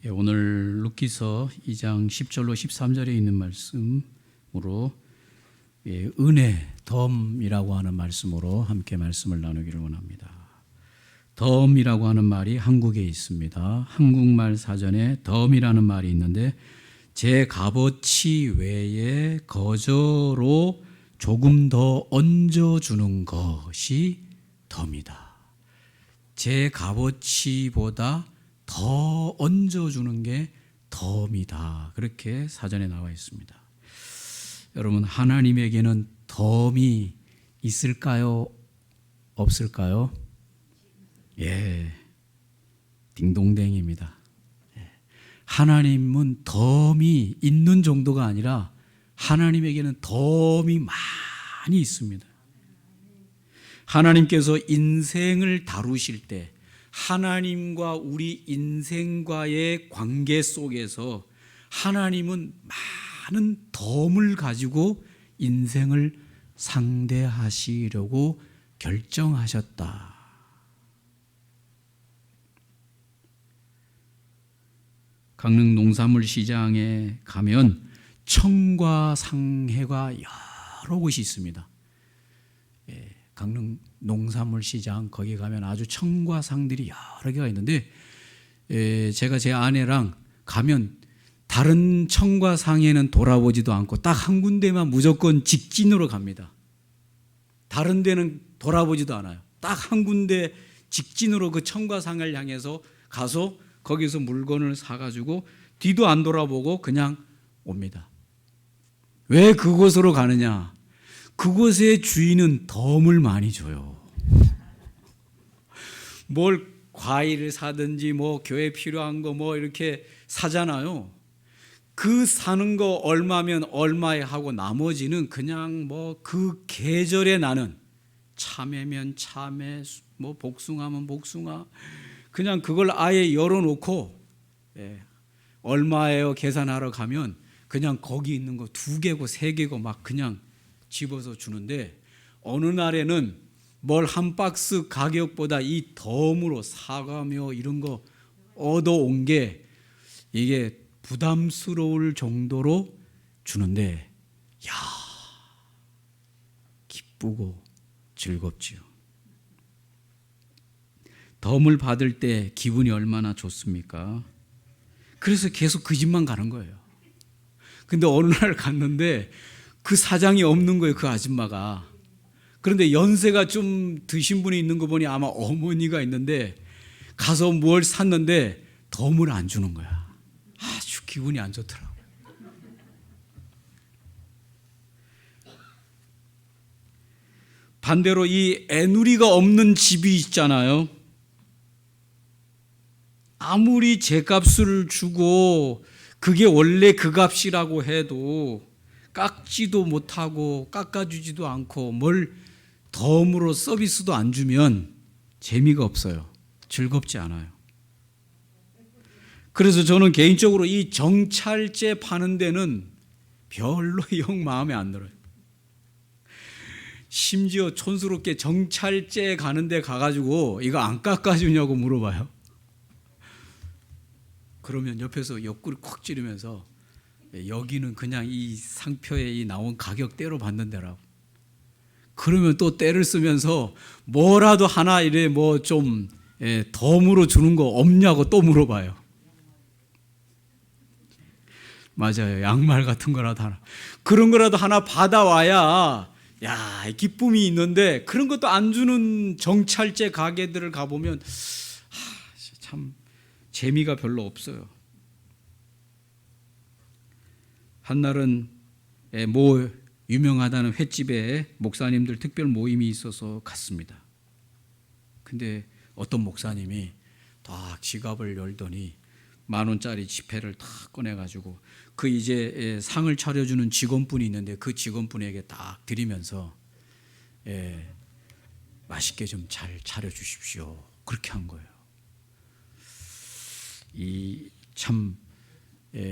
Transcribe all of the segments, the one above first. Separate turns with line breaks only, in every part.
오늘 루키서 2장 10절로 13절에 있는 말씀으로 은혜, 덤이라고 하는 말씀으로 함께 말씀을 나누기를 원합니다. 덤이라고 하는 말이 한국에 있습니다. 한국말 사전에 덤이라는 말이 있는데 제 값어치 외에 거저로 조금 더 얹어주는 것이 덤이다. 제 값어치보다 더 얹어주는 게 덤이다. 그렇게 사전에 나와 있습니다. 여러분, 하나님에게는 덤이 있을까요? 없을까요? 예, 딩동댕입니다. 하나님은 덤이 있는 정도가 아니라 하나님에게는 덤이 많이 있습니다. 하나님께서 인생을 다루실 때 하나님과 우리 인생과의 관계 속에서 하나님은 많은 덤을 가지고 인생을 상대하시려고 결정하셨다. 강릉 농산물 시장에 가면 청과 상해가 여러 곳이 있습니다. 강릉 농산물 시장 거기 가면 아주 청과 상들이 여러 개가 있는데 제가 제 아내랑 가면 다른 청과 상에는 돌아보지도 않고 딱 한 군데만 무조건 직진으로 갑니다. 다른 데는 돌아보지도 않아요. 딱 한 군데 직진으로 그 청과 상을 향해서 가서 거기서 물건을 사가지고 뒤도 안 돌아보고 그냥 옵니다. 왜 그곳으로 가느냐? 그곳의 주인은 덤을 많이 줘요. 뭘 과일을 사든지 뭐 교회 필요한 거 뭐 이렇게 사잖아요. 그 사는 거 얼마면 얼마에 하고 나머지는 그냥 뭐 그 계절에 나는 참외면 참외, 뭐 복숭아면 복숭아, 그냥 그걸 아예 열어놓고 얼마예요 계산하러 가면 그냥 거기 있는 거 2개고 3개고 막 그냥 집어서 주는데 어느 날에는 뭘 한 박스 가격보다 이 덤으로 사과며 이런 거 얻어온 게 이게 부담스러울 정도로 주는데 야, 기쁘고 즐겁지요. 덤을 받을 때 기분이 얼마나 좋습니까? 그래서 계속 그 집만 가는 거예요. 근데 어느 날 갔는데 그 사장이 없는 거예요, 그 아줌마가. 그런데 연세가 좀 드신 분이 있는 거 보니 아마 어머니가 있는데 가서 뭘 샀는데 덤을 안 주는 거야. 아주 기분이 안 좋더라고요. 반대로 이 애누리가 없는 집이 있잖아요. 아무리 제값을 주고 그게 원래 그 값이라고 해도 깎지도 못하고 깎아주지도 않고 뭘 덤으로 서비스도 안 주면 재미가 없어요. 즐겁지 않아요. 그래서 저는 개인적으로 이 정찰제 파는 데는 별로 영 마음에 안 들어요. 심지어 촌스럽게 정찰제 가는 데 가가지고 이거 안 깎아주냐고 물어봐요. 그러면 옆에서 옆구리 콕 찌르면서 여기는 그냥 이 상표에 이 나온 가격대로 받는 데라고. 그러면 또 때를 쓰면서 뭐라도 하나 이래 뭐 좀 덤으로 주는 거 없냐고 또 물어봐요. 맞아요. 양말 같은 거라도 하나. 그런 거라도 하나 받아와야 야, 기쁨이 있는데 그런 것도 안 주는 정찰제 가게들을 가보면 참 재미가 별로 없어요. 한날은 뭐 유명하다는 횟집에 목사님들 특별 모임이 있어서 갔습니다. 근데 어떤 목사님이 딱 지갑을 열더니 10,000원짜리 지폐를 딱 꺼내가지고 그 이제 상을 차려주는 직원분이 있는데 그 직원분에게 딱 드리면서 맛있게 좀 잘 차려주십시오. 그렇게 한 거예요. 이 참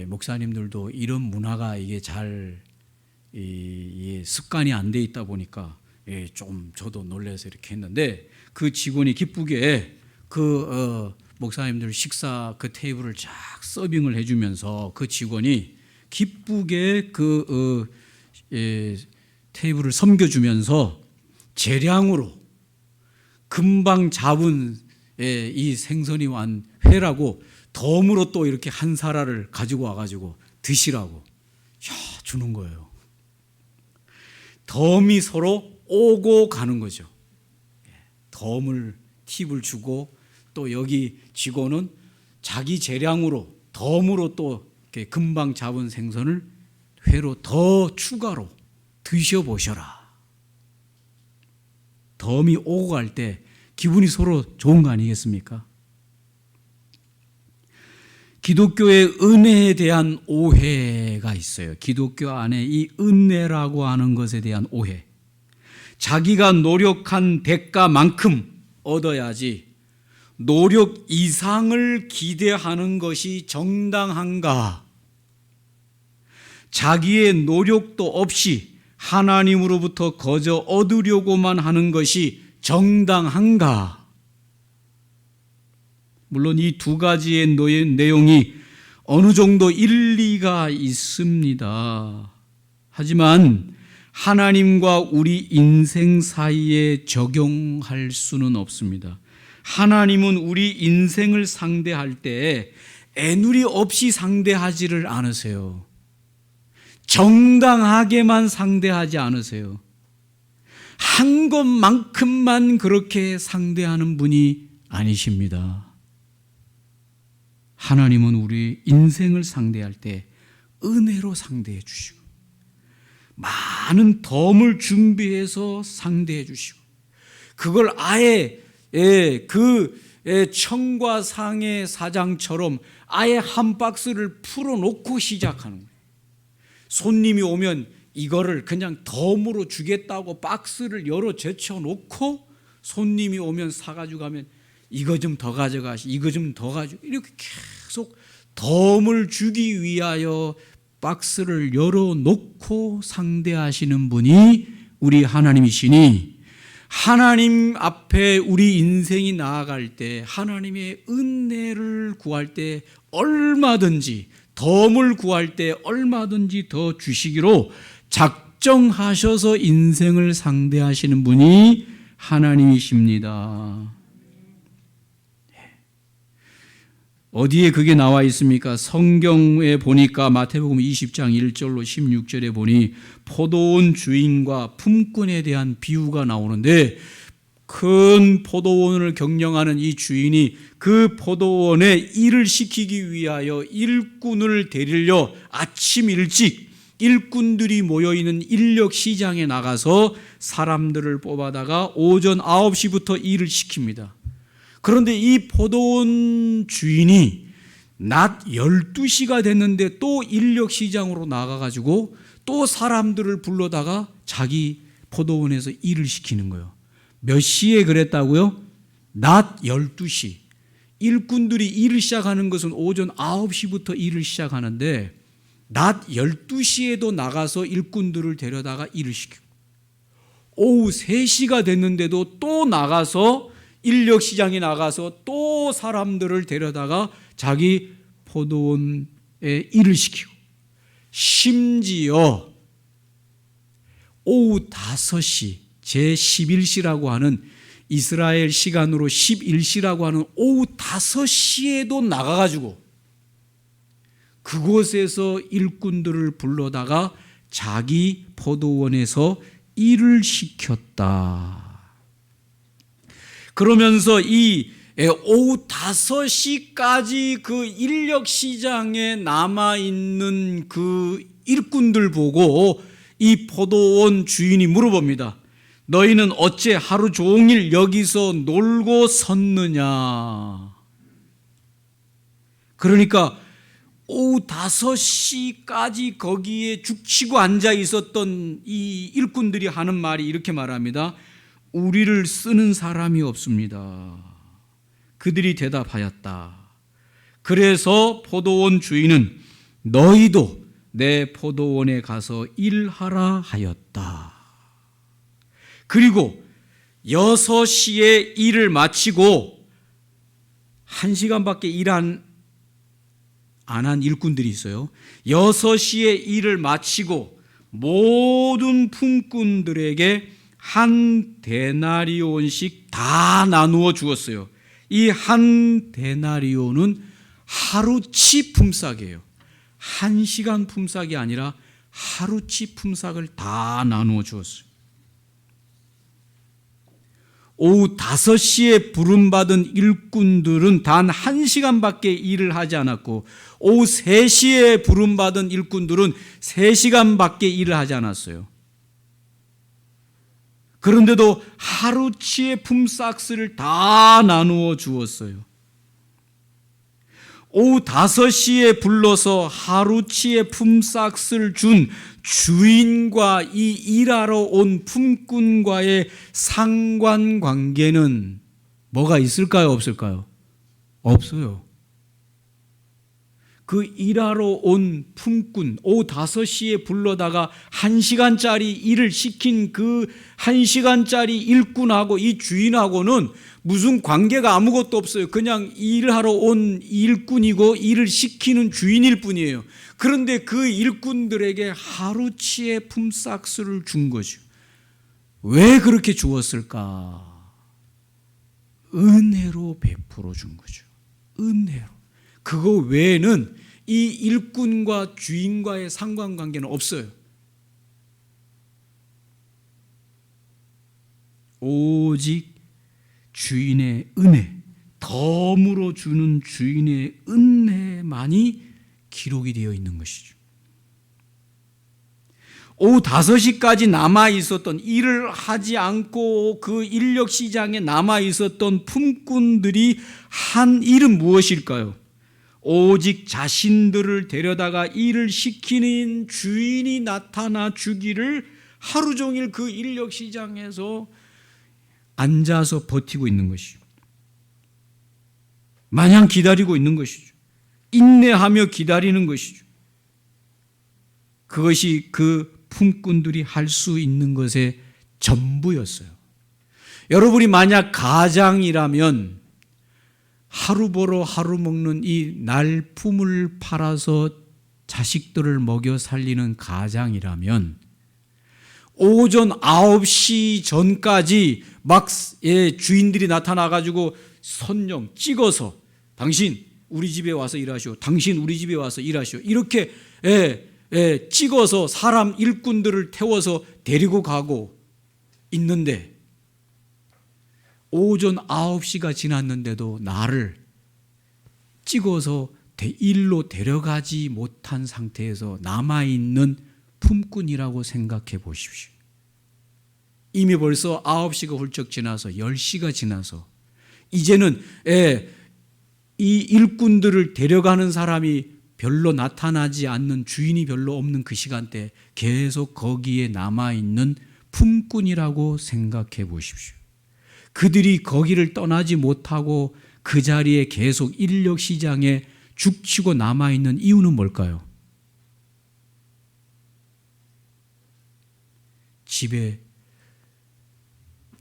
목사님들도 이런 문화가 이게 잘 습관이 안 돼 있다 보니까 좀 저도 놀라서 이렇게 했는데 그 직원이 기쁘게 그 목사님들 식사 그 테이블을 쫙 서빙을 해주면서 그 직원이 기쁘게 테이블을 섬겨주면서 재량으로 금방 잡은 이 생선이 완 회라고 덤으로 또 이렇게 한 사라를 가지고 와가지고 드시라고 주는 거예요. 덤이 서로 오고 가는 거죠. 덤을 팁을 주고 또 여기 직원은 자기 재량으로 덤으로 또 이렇게 금방 잡은 생선을 회로 더 추가로 드셔보셔라. 덤이 오고 갈 때 기분이 서로 좋은 거 아니겠습니까? 기독교의 은혜에 대한 오해가 있어요. 기독교 안에 이 은혜라고 하는 것에 대한 오해. 자기가 노력한 대가만큼 얻어야지 노력 이상을 기대하는 것이 정당한가? 자기의 노력도 없이 하나님으로부터 거저 얻으려고만 하는 것이 정당한가? 물론 이 두 가지의 내용이 어느 정도 일리가 있습니다. 하지만 하나님과 우리 인생 사이에 적용할 수는 없습니다. 하나님은 우리 인생을 상대할 때 애누리 없이 상대하지를 않으세요. 정당하게만 상대하지 않으세요. 한 것만큼만 그렇게 상대하는 분이 아니십니다. 하나님은 우리 인생을 상대할 때 은혜로 상대해 주시고 많은 덤을 준비해서 상대해 주시고 그걸 아예 청과 상의 사장처럼 아예 한 박스를 풀어놓고 시작하는 거예요. 손님이 오면 이거를 그냥 덤으로 주겠다고 박스를 열어 제쳐놓고 손님이 오면 사가지고 가면 이거 좀 더 가져가시, 이거 좀 더 가지고 이렇게 계속 덤을 주기 위하여 박스를 열어놓고 상대하시는 분이 우리 하나님이시니 하나님 앞에 우리 인생이 나아갈 때 하나님의 은혜를 구할 때 얼마든지 덤을 구할 때 얼마든지 더 주시기로 작정하셔서 인생을 상대하시는 분이 하나님이십니다. 어디에 그게 나와 있습니까? 성경에 보니까 마태복음 20장 1절로 16절에 보니 포도원 주인과 품꾼에 대한 비유가 나오는데 큰 포도원을 경영하는 이 주인이 그 포도원에 일을 시키기 위하여 일꾼을 데리려 아침 일찍 일꾼들이 모여있는 인력 시장에 나가서 사람들을 뽑아다가 오전 9시부터 일을 시킵니다. 그런데 이 포도원 주인이 낮 12시가 됐는데 또 인력 시장으로 나가가지고 또 사람들을 불러다가 자기 포도원에서 일을 시키는 거예요. 몇 시에 그랬다고요? 낮 12시. 일꾼들이 일을 시작하는 것은 오전 9시부터 일을 시작하는데 낮 12시에도 나가서 일꾼들을 데려다가 일을 시키고 오후 3시가 됐는데도 또 나가서 인력 시장에 나가서 또 사람들을 데려다가 자기 포도원에 일을 시키고 심지어 오후 5시 제11시라고 하는 이스라엘 시간으로 11시라고 하는 오후 5시에도 나가가지고 그곳에서 일꾼들을 불러다가 자기 포도원에서 일을 시켰다. 그러면서 이 오후 5시까지 그 인력 시장에 남아있는 그 일꾼들 보고 이 포도원 주인이 물어봅니다. 너희는 어째 하루 종일 여기서 놀고 섰느냐? 그러니까 오후 5시까지 거기에 죽치고 앉아 있었던 이 일꾼들이 하는 말이 이렇게 말합니다. 우리를 쓰는 사람이 없습니다. 그들이 대답하였다. 그래서 포도원 주인은 너희도 내 포도원에 가서 일하라 하였다. 그리고 6시에 일을 마치고 1시간밖에 일 안 한 일꾼들이 있어요. 6시에 일을 마치고 모든 품꾼들에게 한 데나리온씩 다 나누어 주었어요. 이 한 데나리온은 하루치 품삯이에요. 1시간 품삯이 아니라 하루치 품삯을 다 나누어 주었어요. 오후 5시에 부름받은 일꾼들은 단 1시간밖에 일을 하지 않았고, 오후 3시에 부름받은 일꾼들은 3시간밖에 일을 하지 않았어요. 그런데도 하루치의 품삯을 다 나누어 주었어요. 오후 5시에 불러서 하루치의 품삯을 준 주인과 이 일하러 온 품꾼과의 상관관계는 뭐가 있을까요? 없을까요? 없어요. 그 일하러 온 품꾼, 오후 5시에 불러다가 1시간짜리 일을 시킨 그 1시간짜리 일꾼하고 이 주인하고는 무슨 관계가 아무것도 없어요. 그냥 일하러 온 일꾼이고 일을 시키는 주인일 뿐이에요. 그런데 그 일꾼들에게 하루치의 품삯을 준 거죠. 왜 그렇게 주었을까? 은혜로 베풀어 준 거죠. 은혜로. 그거 외에는 이 일꾼과 주인과의 상관관계는 없어요. 오직 주인의 은혜, 덤으로 주는 주인의 은혜만이 기록이 되어 있는 것이죠. 오후 5시까지 남아 있었던, 일을 하지 않고 그 인력 시장에 남아 있었던 품꾼들이 한 일은 무엇일까요? 오직 자신들을 데려다가 일을 시키는 주인이 나타나 주기를 하루 종일 그 인력 시장에서 앉아서 버티고 있는 것이죠. 마냥 기다리고 있는 것이죠. 인내하며 기다리는 것이죠. 그것이 그 품꾼들이 할 수 있는 것의 전부였어요. 여러분이 만약 가장이라면 하루 벌어 하루 먹는 이 날품을 팔아서 자식들을 먹여 살리는 가장이라면 오전 9시 전까지 막 주인들이 나타나가지고 선령 찍어서 당신 우리 집에 와서 일하시오. 당신 우리 집에 와서 일하시오. 이렇게 찍어서 사람 일꾼들을 태워서 데리고 가고 있는데 오전 9시가 지났는데도 나를 찍어서 일로 데려가지 못한 상태에서 남아있는 품꾼이라고 생각해 보십시오. 이미 벌써 9시가 훌쩍 지나서 10시가 지나서 이제는 이 일꾼들을 데려가는 사람이 별로 나타나지 않는, 주인이 별로 없는 그 시간대 계속 거기에 남아있는 품꾼이라고 생각해 보십시오. 그들이 거기를 떠나지 못하고 그 자리에 계속 인력 시장에 죽치고 남아있는 이유는 뭘까요? 집에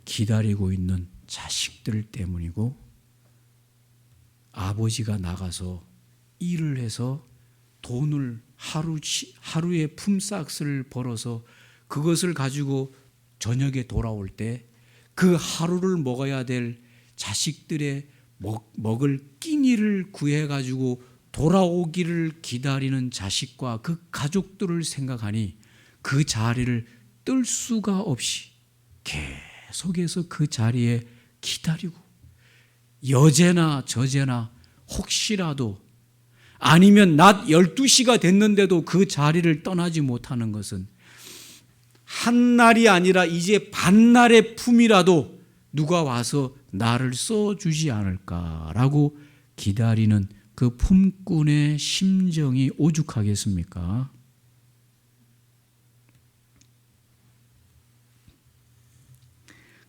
기다리고 있는 자식들 때문이고, 아버지가 나가서 일을 해서 돈을 하루에 품삯을 벌어서 그것을 가지고 저녁에 돌아올 때 그 하루를 먹어야 될 자식들의 먹을 끼니를 구해가지고 돌아오기를 기다리는 자식과 그 가족들을 생각하니 그 자리를 뜰 수가 없이 계속해서 그 자리에 기다리고, 여제나 저제나 혹시라도 아니면 낮 12시가 됐는데도 그 자리를 떠나지 못하는 것은 한날이 아니라 이제 반날의 품이라도 누가 와서 나를 써주지 않을까라고 기다리는 그 품꾼의 심정이 오죽하겠습니까?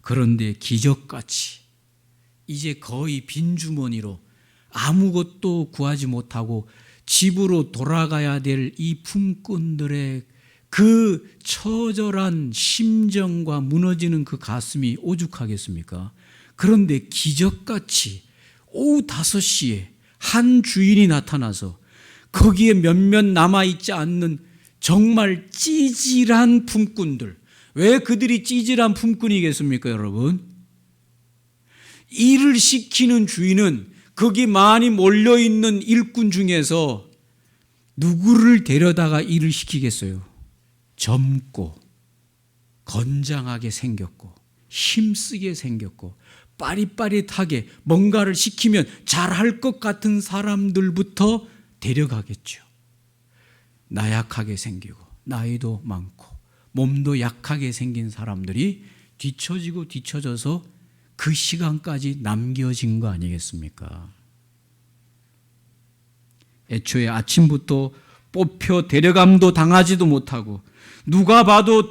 그런데 기적같이 이제 거의 빈주머니로 아무것도 구하지 못하고 집으로 돌아가야 될 이 품꾼들의 그 처절한 심정과 무너지는 그 가슴이 오죽하겠습니까? 그런데 기적같이 오후 5시에 한 주인이 나타나서 거기에 몇몇 남아있지 않는 정말 찌질한 품꾼들. 왜 그들이 찌질한 품꾼이겠습니까, 여러분? 일을 시키는 주인은 거기 많이 몰려있는 일꾼 중에서 누구를 데려다가 일을 시키겠어요? 젊고 건장하게 생겼고 힘쓰게 생겼고 빠릿빠릿하게 뭔가를 시키면 잘할 것 같은 사람들부터 데려가겠죠. 나약하게 생기고 나이도 많고 몸도 약하게 생긴 사람들이 뒤처져서 그 시간까지 남겨진 거 아니겠습니까? 애초에 아침부터 뽑혀 데려감도 당하지도 못하고 누가 봐도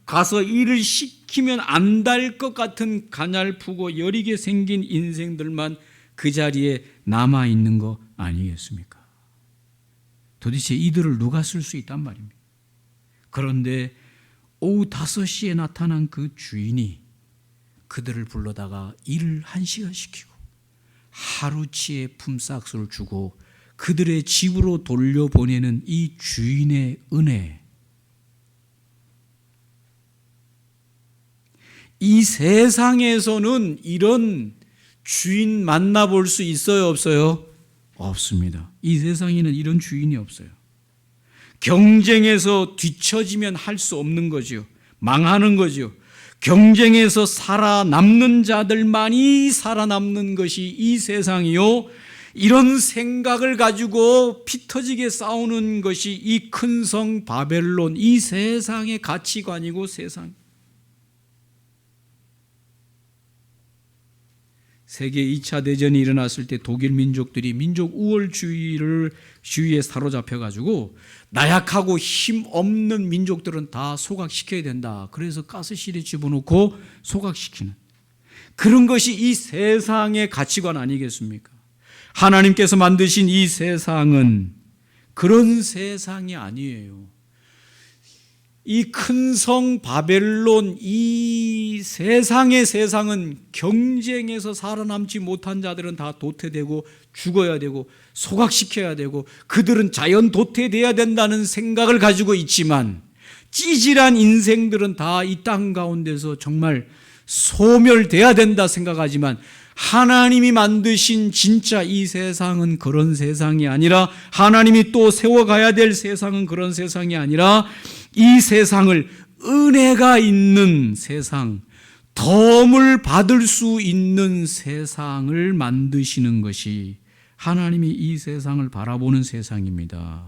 가서 일을 시키면 안 될 것 같은 가냘프고 여리게 생긴 인생들만 그 자리에 남아있는 거 아니겠습니까? 도대체 이들을 누가 쓸 수 있단 말입니다. 그런데 오후 5시에 나타난 그 주인이 그들을 불러다가 일을 1시간 시키고 하루치의 품삯을 주고 그들의 집으로 돌려보내는 이 주인의 은혜. 이 세상에서는 이런 주인 만나볼 수 있어요, 없어요? 없습니다. 이 세상에는 이런 주인이 없어요. 경쟁에서 뒤처지면 할 수 없는 거죠. 망하는 거죠. 경쟁에서 살아남는 자들만이 살아남는 것이 이 세상이요. 이런 생각을 가지고 피 터지게 싸우는 것이 이 큰 성 바벨론, 이 세상의 가치관이고 세상. 세계 2차 대전이 일어났을 때 독일 민족들이 민족 우월주의에 사로잡혀가지고 나약하고 힘없는 민족들은 다 소각시켜야 된다. 그래서 가스실에 집어넣고 소각시키는 그런 것이 이 세상의 가치관 아니겠습니까? 하나님께서 만드신 이 세상은 그런 세상이 아니에요. 이 큰 성 바벨론, 이 세상은 경쟁에서 살아남지 못한 자들은 다 도태되고 죽어야 되고 소각시켜야 되고 그들은 자연 도태돼야 된다는 생각을 가지고 있지만 찌질한 인생들은 다 이 땅 가운데서 정말 소멸돼야 된다 생각하지만 하나님이 만드신 진짜 이 세상은 그런 세상이 아니라 하나님이 또 세워가야 될 세상은 그런 세상이 아니라 이 세상을 은혜가 있는 세상, 덤을 받을 수 있는 세상을 만드시는 것이 하나님이 이 세상을 바라보는 세상입니다.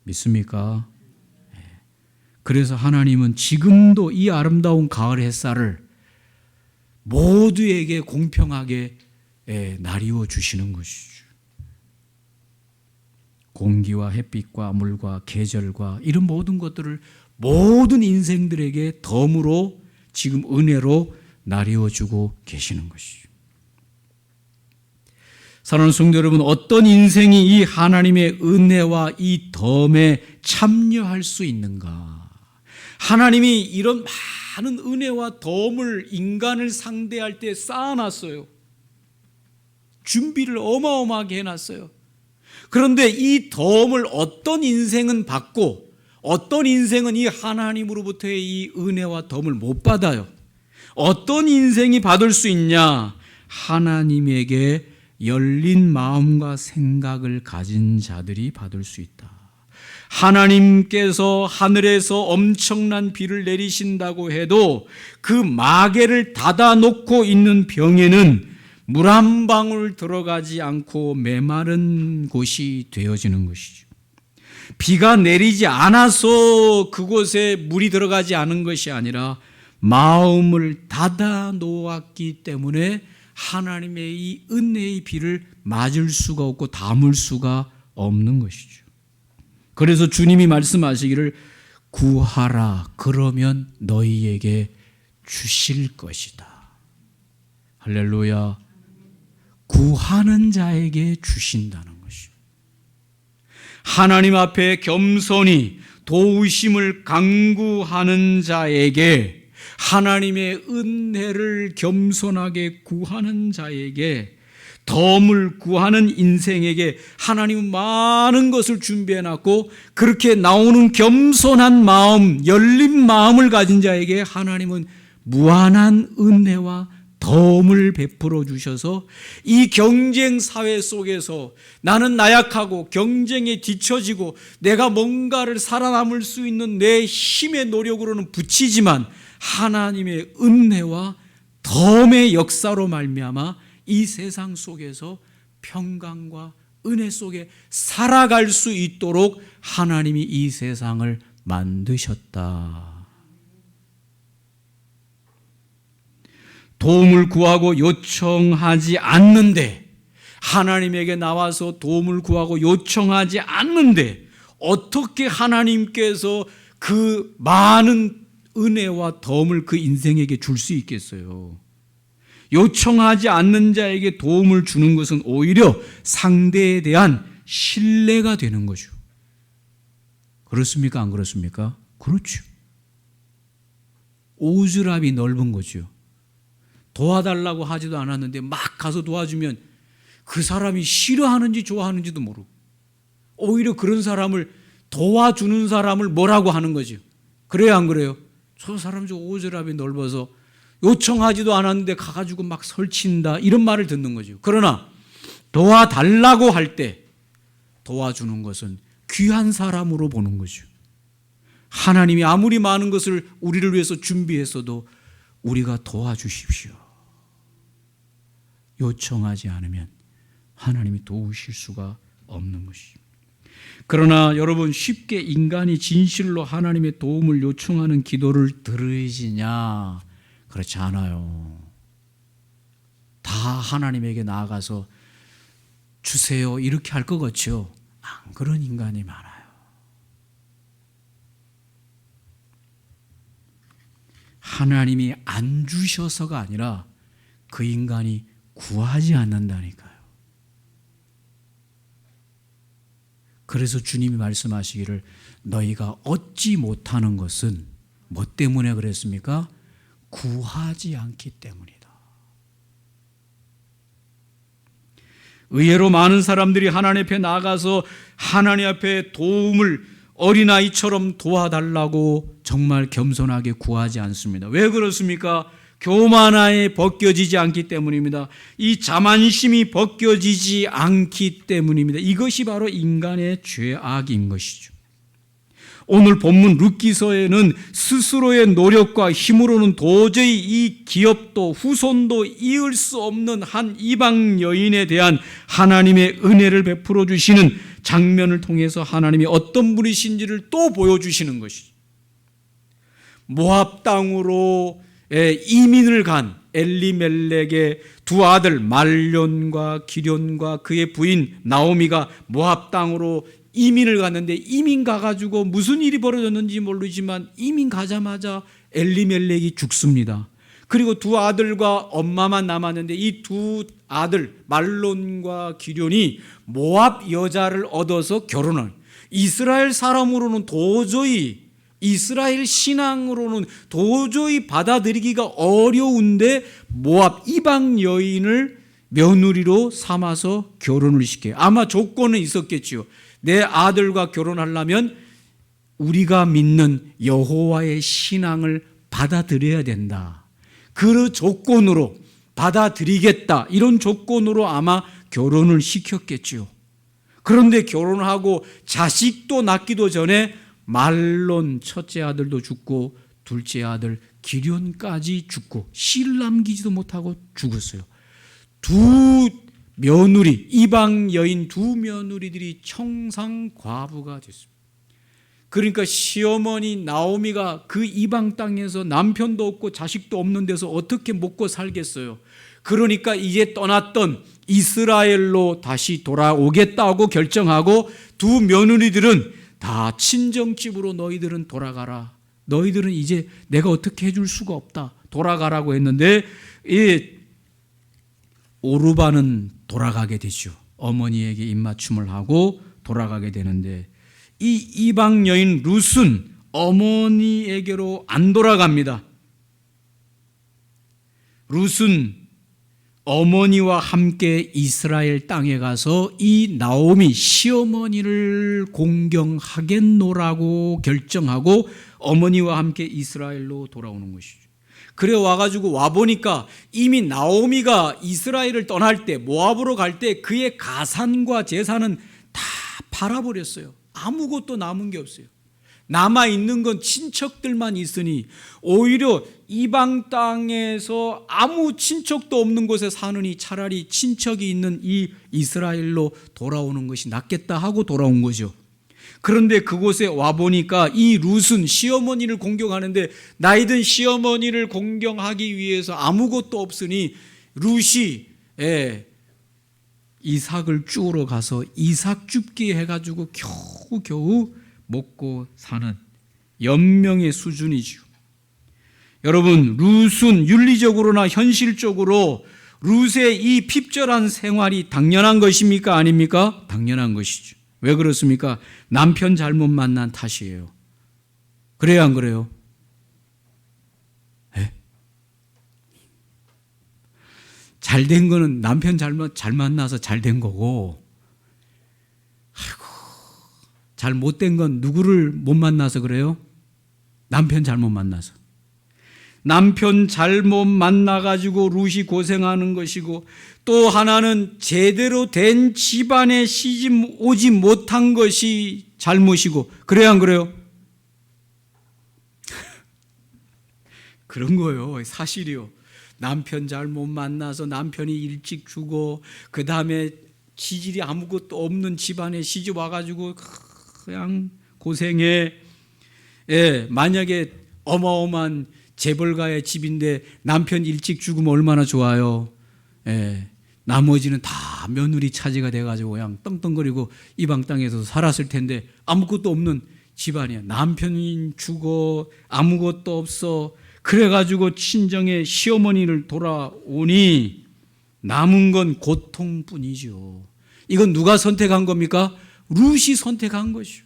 믿습니까? 그래서 하나님은 지금도 이 아름다운 가을 햇살을 모두에게 공평하게 나리워 주시는 것이죠. 공기와 햇빛과 물과 계절과 이런 모든 것들을 모든 인생들에게 덤으로 지금 은혜로 나리워 주고 계시는 것이죠. 사랑하는 성도 여러분, 어떤 인생이 이 하나님의 은혜와 이 덤에 참여할 수 있는가? 하나님이 이런 많은 은혜와 덤을 인간을 상대할 때 쌓아놨어요. 준비를 어마어마하게 해놨어요. 그런데 이 덤을 어떤 인생은 받고 어떤 인생은 이 하나님으로부터의 이 은혜와 덤을 못 받아요. 어떤 인생이 받을 수 있냐? 하나님에게 열린 마음과 생각을 가진 자들이 받을 수 있다. 하나님께서 하늘에서 엄청난 비를 내리신다고 해도 그 마개를 닫아놓고 있는 병에는 물 한 방울 들어가지 않고 메마른 곳이 되어지는 것이죠. 비가 내리지 않아서 그곳에 물이 들어가지 않은 것이 아니라 마음을 닫아 놓았기 때문에 하나님의 이 은혜의 비를 맞을 수가 없고 담을 수가 없는 것이죠. 그래서 주님이 말씀하시기를 구하라 그러면 너희에게 주실 것이다. 할렐루야. 구하는 자에게 주신다는 것이죠. 하나님 앞에 겸손히 도우심을 간구하는 자에게 하나님의 은혜를 겸손하게 구하는 자에게, 덤을 구하는 인생에게 하나님은 많은 것을 준비해 놨고, 그렇게 나오는 겸손한 마음, 열린 마음을 가진 자에게 하나님은 무한한 은혜와 덤을 베풀어 주셔서 이 경쟁 사회 속에서 나는 나약하고 경쟁에 뒤처지고 내가 뭔가를 살아남을 수 있는 내 힘의 노력으로는 부치지만 하나님의 은혜와 덤의 역사로 말미암아 이 세상 속에서 평강과 은혜 속에 살아갈 수 있도록 하나님이 이 세상을 만드셨다. 도움을 구하고 요청하지 않는데, 하나님에게 나와서 도움을 구하고 요청하지 않는데 어떻게 하나님께서 그 많은 은혜와 덤을 그 인생에게 줄 수 있겠어요? 요청하지 않는 자에게 도움을 주는 것은 오히려 상대에 대한 신뢰가 되는 거죠. 그렇습니까? 안 그렇습니까? 그렇죠. 오지랖이 넓은 거죠. 도와달라고 하지도 않았는데 막 가서 도와주면 그 사람이 싫어하는지 좋아하는지도 모르고, 오히려 그런 사람을, 도와주는 사람을 뭐라고 하는 거죠. 그래요, 안 그래요? 저 사람 저 오지랖이 넓어서 요청하지도 않았는데 가가지고 막 설친다, 이런 말을 듣는 거죠. 그러나 도와달라고 할 때 도와주는 것은 귀한 사람으로 보는 거죠. 하나님이 아무리 많은 것을 우리를 위해서 준비했어도 우리가 도와주십시오. 요청하지 않으면 하나님이 도우실 수가 없는 것입니다. 그러나 여러분, 쉽게 인간이 진실로 하나님의 도움을 요청하는 기도를 들으시냐? 그렇지 않아요. 다 하나님에게 나아가서 주세요 이렇게 할 것 같죠? 안 그런 인간이 많아요. 하나님이 안 주셔서가 아니라 그 인간이 구하지 않는다니까요. 그래서 주님이 말씀하시기를 너희가 얻지 못하는 것은 뭐 때문에 그랬습니까? 구하지 않기 때문이다. 의외로 많은 사람들이 하나님 앞에 나가서 하나님 앞에 도움을 어린아이처럼 도와달라고 정말 겸손하게 구하지 않습니다. 왜 그렇습니까? 교만함에 벗겨지지 않기 때문입니다. 이 자만심이 벗겨지지 않기 때문입니다. 이것이 바로 인간의 죄악인 것이죠. 오늘 본문 룻기서에는 스스로의 노력과 힘으로는 도저히 이 기업도 후손도 이을 수 없는 한 이방 여인에 대한 하나님의 은혜를 베풀어 주시는 장면을 통해서 하나님이 어떤 분이신지를 또 보여주시는 것이죠. 모압 땅으로 이민을 간 엘리멜렉의 두 아들 말론과 기럨과 그의 부인 나오미가 모압 땅으로 이민을 갔는데, 이민 가가지고 무슨 일이 벌어졌는지 모르지만 이민 가자마자 엘리멜렉이 죽습니다. 그리고 두 아들과 엄마만 남았는데 이 두 아들 말론과 기럨이 모압 여자를 얻어서 결혼을, 이스라엘 사람으로는 도저히, 이스라엘 신앙으로는 도저히 받아들이기가 어려운데 모압 이방 여인을 며느리로 삼아서 결혼을 시켜요. 아마 조건은 있었겠지요. 내 아들과 결혼하려면 우리가 믿는 여호와의 신앙을 받아들여야 된다. 그 조건으로 받아들이겠다, 이런 조건으로 아마 결혼을 시켰겠지요. 그런데 결혼하고 자식도 낳기도 전에 말론 첫째 아들도 죽고 둘째 아들 기럨까지 죽고 실 남기지도 못하고 죽었어요. 두 며느리, 이방 여인 두 며느리들이 청상 과부가 됐습니다. 그러니까 시어머니 나오미가 그 이방 땅에서 남편도 없고 자식도 없는 데서 어떻게 먹고 살겠어요. 그러니까 이제 떠났던 이스라엘로 다시 돌아오겠다고 결정하고 두 며느리들은 다 친정집으로 너희들은 돌아가라. 너희들은 이제 내가 어떻게 해줄 수가 없다. 돌아가라고 했는데 이 오르바는 돌아가게 되죠. 어머니에게 입맞춤을 하고 돌아가게 되는데 이 이방 여인 룻은 어머니에게로 안 돌아갑니다. 룻은 어머니와 함께 이스라엘 땅에 가서 이 나오미 시어머니를 공경하겠노라고 결정하고 어머니와 함께 이스라엘로 돌아오는 것이죠. 그래 와가지고 와보니까 이미 나오미가 이스라엘을 떠날 때 모압으로 갈 때 그의 가산과 재산은 다 팔아버렸어요. 아무것도 남은 게 없어요. 남아있는 건 친척들만 있으니 오히려 이방 땅에서 아무 친척도 없는 곳에 사느니 차라리 친척이 있는 이 이스라엘로 돌아오는 것이 낫겠다 하고 돌아온 거죠. 그런데 그곳에 와보니까 이 룻은 시어머니를 공경하는데 나이든 시어머니를 공경하기 위해서 아무것도 없으니 룻이 이삭을 주우러 가서 이삭 줍기 해가지고 겨우 먹고 사는 연명의 수준이죠. 여러분, 룻은 윤리적으로나 현실적으로 룻의 이 핍절한 생활이 당연한 것입니까? 아닙니까? 당연한 것이죠. 왜 그렇습니까? 남편 잘못 만난 탓이에요. 그래요, 안 그래요? 잘된 거는 남편 잘 만나서 잘 된 거고, 잘못된 건 누구를 못 만나서 그래요? 남편 잘못 만나서. 남편 잘못 만나가지고 룻이 고생하는 것이고, 또 하나는 제대로 된 집안에 시집 오지 못한 것이 잘못이고, 그래요, 안 그래요? 그런 거예요. 사실이요. 남편 잘못 만나서 남편이 일찍 죽어, 그 다음에 지질이 아무것도 없는 집안에 시집 와가지고 그냥 고생해. 만약에 어마어마한 재벌가의 집인데 남편 일찍 죽으면 얼마나 좋아요. 나머지는 다 며느리 차지가 돼가지고 그냥 떵떵거리고 이방 땅에서 살았을 텐데 아무것도 없는 집안이야. 남편이 죽어 아무것도 없어. 그래가지고 친정의 시어머니를 돌아오니 남은 건 고통뿐이죠. 이건 누가 선택한 겁니까? 룻이 선택한 것이죠.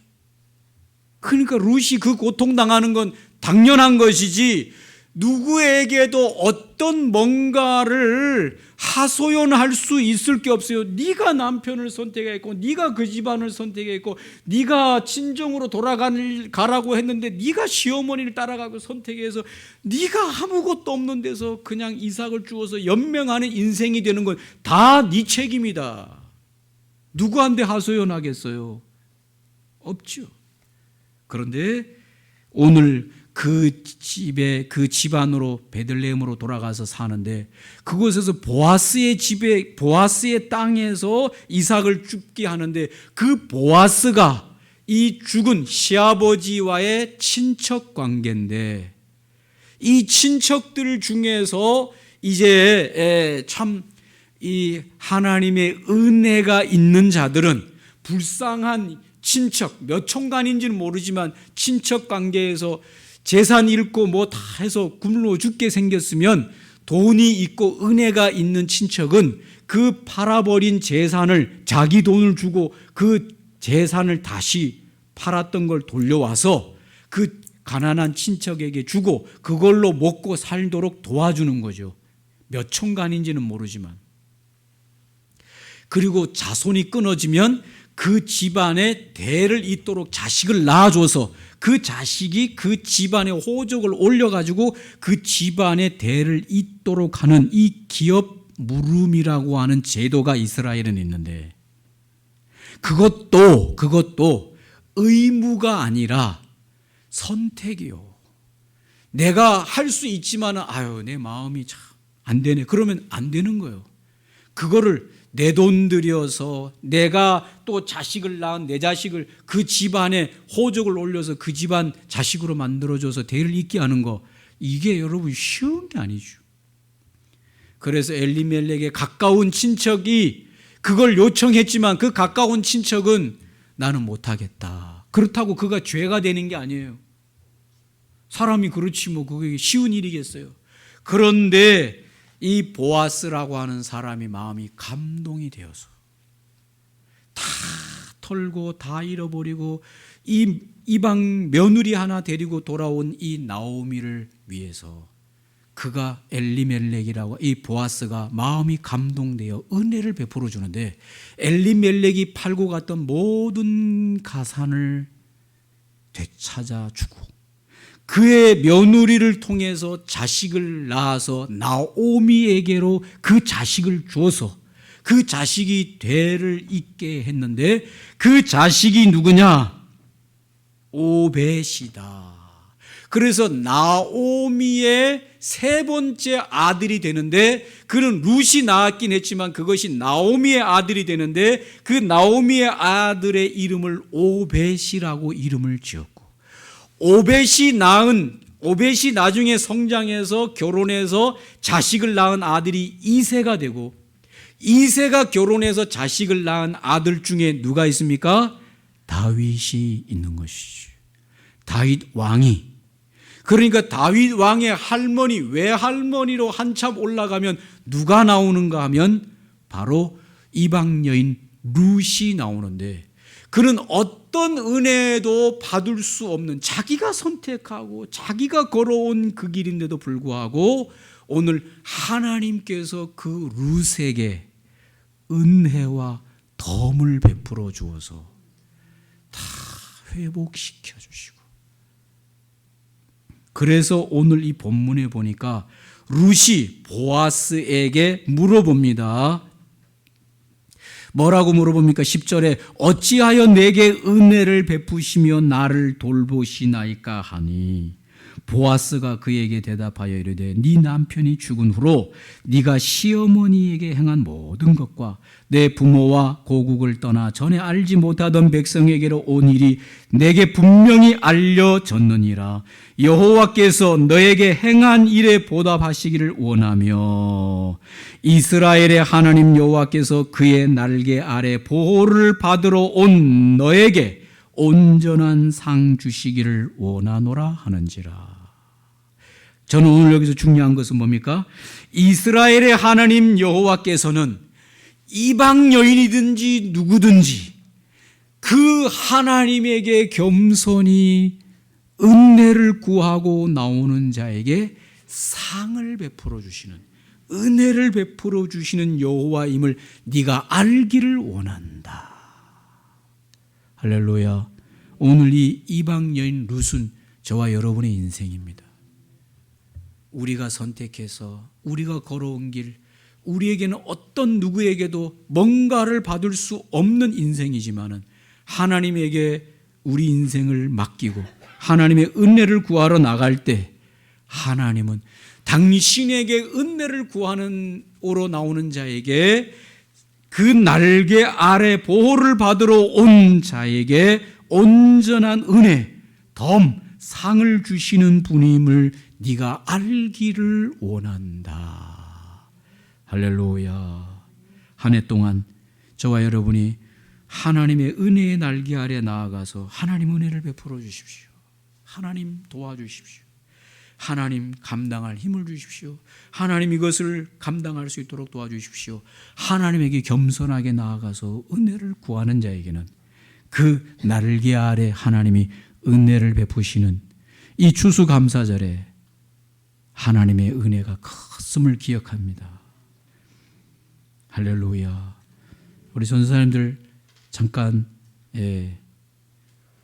그러니까 룻이 그 고통당하는 건 당연한 것이지, 누구에게도 어떤 뭔가를 하소연할 수 있을 게 없어요. 네가 남편을 선택했고, 네가 그 집안을 선택했고, 네가 친정으로 가라고 했는데 네가 시어머니를 따라가고 선택해서 네가 아무것도 없는 데서 그냥 이삭을 주어서 연명하는 인생이 되는 건 다 네 책임이다. 누구한테 하소연하겠어요? 없죠. 그런데 오늘 그 집에, 그 집안으로 베들레헴으로 돌아가서 사는데, 그곳에서 보아스의 집에, 보아스의 땅에서 이삭을 줍게 하는데, 그 보아스가 이 죽은 시아버지와의 친척 관계인데, 이 친척들 중에서 이제 참 이 하나님의 은혜가 있는 자들은 불쌍한 친척, 몇 총간인지는 모르지만 친척 관계에서 재산 잃고 뭐 다 해서 굶어 죽게 생겼으면 돈이 있고 은혜가 있는 친척은 그 팔아버린 재산을, 자기 돈을 주고 그 재산을 다시 팔았던 걸 돌려와서 그 가난한 친척에게 주고 그걸로 먹고 살도록 도와주는 거죠. 몇 총간인지는 모르지만. 그리고 자손이 끊어지면 그 집안에 대를 잇도록 자식을 낳아줘서 그 자식이 그 집안의 호적을 올려가지고 그 집안의 대를 잇도록 하는 이 기업 물음이라고 하는 제도가 이스라엘은 있는데, 그것도 의무가 아니라 선택이요. 내가 할 수 있지만 내 마음이 참 안 되네. 그러면 안 되는 거예요. 그거를 내 돈 들여서 내가 또 자식을 낳은 내 자식을 그 집안에 호적을 올려서 그 집안 자식으로 만들어줘서 대를 잇게 하는 거, 이게 여러분 쉬운 게 아니죠. 그래서 엘리멜렉의 가까운 친척이 그걸 요청했지만 그 가까운 친척은 나는 못하겠다. 그렇다고 그가 죄가 되는 게 아니에요. 사람이 그렇지 뭐 그게 쉬운 일이겠어요. 그런데 이 보아스라고 하는 사람이 마음이 감동이 되어서 다 털고 다 잃어버리고 이방 며느리 하나 데리고 돌아온 이 나오미를 위해서 그가 엘리멜렉이라고 이 보아스가 마음이 감동되어 은혜를 베풀어 주는데 엘리멜렉이 팔고 갔던 모든 가산을 되찾아 주고 그의 며느리를 통해서 자식을 낳아서 나오미에게로 그 자식을 주어서 그 자식이 대를 잇게 했는데 그 자식이 누구냐? 오벳이다. 그래서 나오미의 세 번째 아들이 되는데 그는 룻이 낳았긴 했지만 그것이 나오미의 아들이 되는데 그 나오미의 아들의 이름을 오벳이라고 이름을 지었고 오벳이 나중에 성장해서 결혼해서 자식을 낳은 아들이 이새가 되고 이새가 결혼해서 자식을 낳은 아들 중에 누가 있습니까? 다윗이 있는 것이죠. 다윗 왕이. 그러니까 다윗 왕의 할머니, 외할머니로 한참 올라가면 누가 나오는가 하면 바로 이방 여인 룻이 나오는데 그는 어떤 은혜도 받을 수 없는 자기가 선택하고 자기가 걸어온 그 길인데도 불구하고 오늘 하나님께서 그 룻에게 은혜와 덤을 베풀어 주어서 다 회복시켜 주시고 그래서 오늘 이 본문에 보니까 룻이 보아스에게 물어봅니다. 뭐라고 물어봅니까? 10절에 어찌하여 내게 은혜를 베푸시며 나를 돌보시나이까 하니 보아스가 그에게 대답하여 이르되 네 남편이 죽은 후로 네가 시어머니에게 행한 모든 것과 내 부모와 고국을 떠나 전에 알지 못하던 백성에게로 온 일이 내게 분명히 알려졌느니라. 여호와께서 너에게 행한 일에 보답하시기를 원하며 이스라엘의 하나님 여호와께서 그의 날개 아래 보호를 받으러 온 너에게 온전한 상 주시기를 원하노라 하는지라. 저는 오늘 여기서 중요한 것은 뭡니까? 이스라엘의 하나님 여호와께서는 이방 여인이든지 누구든지 그 하나님에게 겸손히 은혜를 구하고 나오는 자에게 상을 베풀어 주시는 은혜를 베풀어 주시는 여호와임을 네가 알기를 원한다. 할렐루야. 오늘 이 이방 여인 룻은 저와 여러분의 인생입니다. 우리가 선택해서 우리가 걸어온 길, 우리에게는 어떤 누구에게도 뭔가를 받을 수 없는 인생이지만은 하나님에게 우리 인생을 맡기고 하나님의 은혜를 구하러 나갈 때 하나님은 당신에게 은혜를 구하는 오로 나오는 자에게 그 날개 아래 보호를 받으러 온 자에게 온전한 은혜, 덤, 상을 주시는 분임을 네가 알기를 원한다. 할렐루야. 한 해 동안 저와 여러분이 하나님의 은혜의 날개 아래 나아가서 하나님 은혜를 베풀어 주십시오. 하나님 도와주십시오. 하나님 감당할 힘을 주십시오. 하나님 이것을 감당할 수 있도록 도와주십시오. 하나님에게 겸손하게 나아가서 은혜를 구하는 자에게는 그 날개 아래 하나님이 은혜를 베푸시는 이 추수감사절에 하나님의 은혜가 컸음을 기억합니다. 할렐루야. 우리 전도사님들 잠깐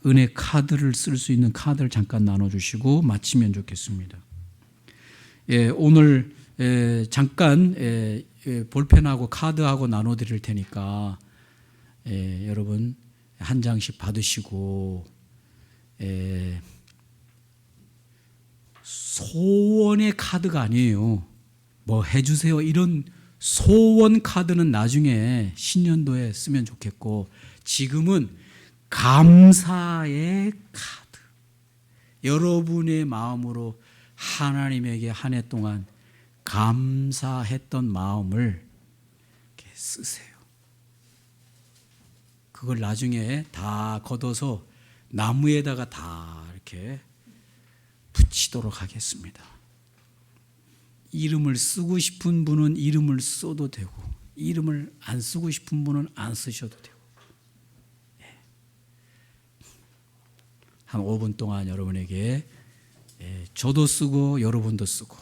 은혜 카드를 쓸 수 있는 카드를 잠깐 나눠주시고 마치면 좋겠습니다. 오늘 잠깐 볼펜하고 카드하고 나눠드릴 테니까 여러분 한 장씩 받으시고 소원의 카드가 아니에요. 뭐 해주세요 이런 소원 카드는 나중에 신년도에 쓰면 좋겠고 지금은 감사의 카드. 여러분의 마음으로 하나님에게 한 해 동안 감사했던 마음을 이렇게 쓰세요. 그걸 나중에 다 걷어서 나무에다가 다 이렇게 붙이도록 하겠습니다. 이름을 쓰고 싶은 분은 이름을 써도 되고 이름을 안 쓰고 싶은 분은 안 쓰셔도 되고 한 5분 동안 여러분에게 저도 쓰고 여러분도 쓰고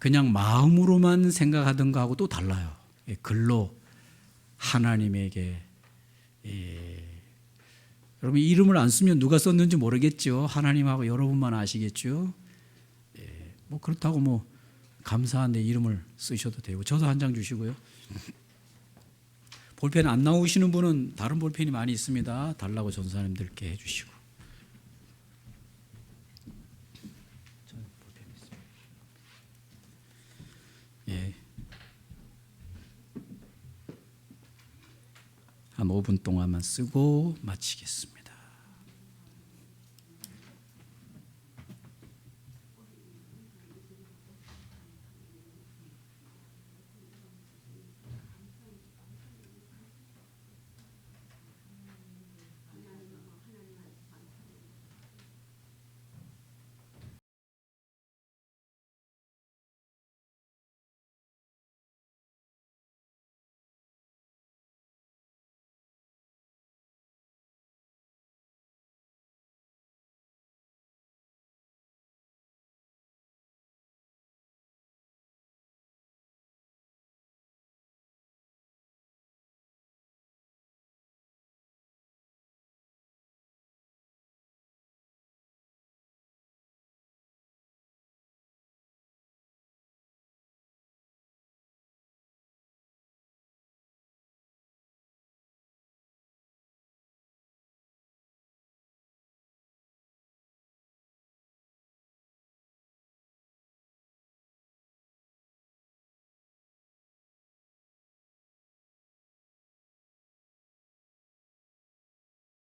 그냥 마음으로만 생각하던 거하고 또 달라요. 예, 글로 하나님에게 여러분 이름을 안 쓰면 누가 썼는지 모르겠죠. 하나님하고 여러분만 아시겠죠. 뭐 그렇다고 뭐 감사한데 이름을 쓰셔도 되고 저도 한 장 주시고요. 볼펜 안 나오시는 분은 다른 볼펜이 많이 있습니다. 달라고 전사님들께 해주시고. 예. 한 5분 동안만 쓰고 마치겠습니다.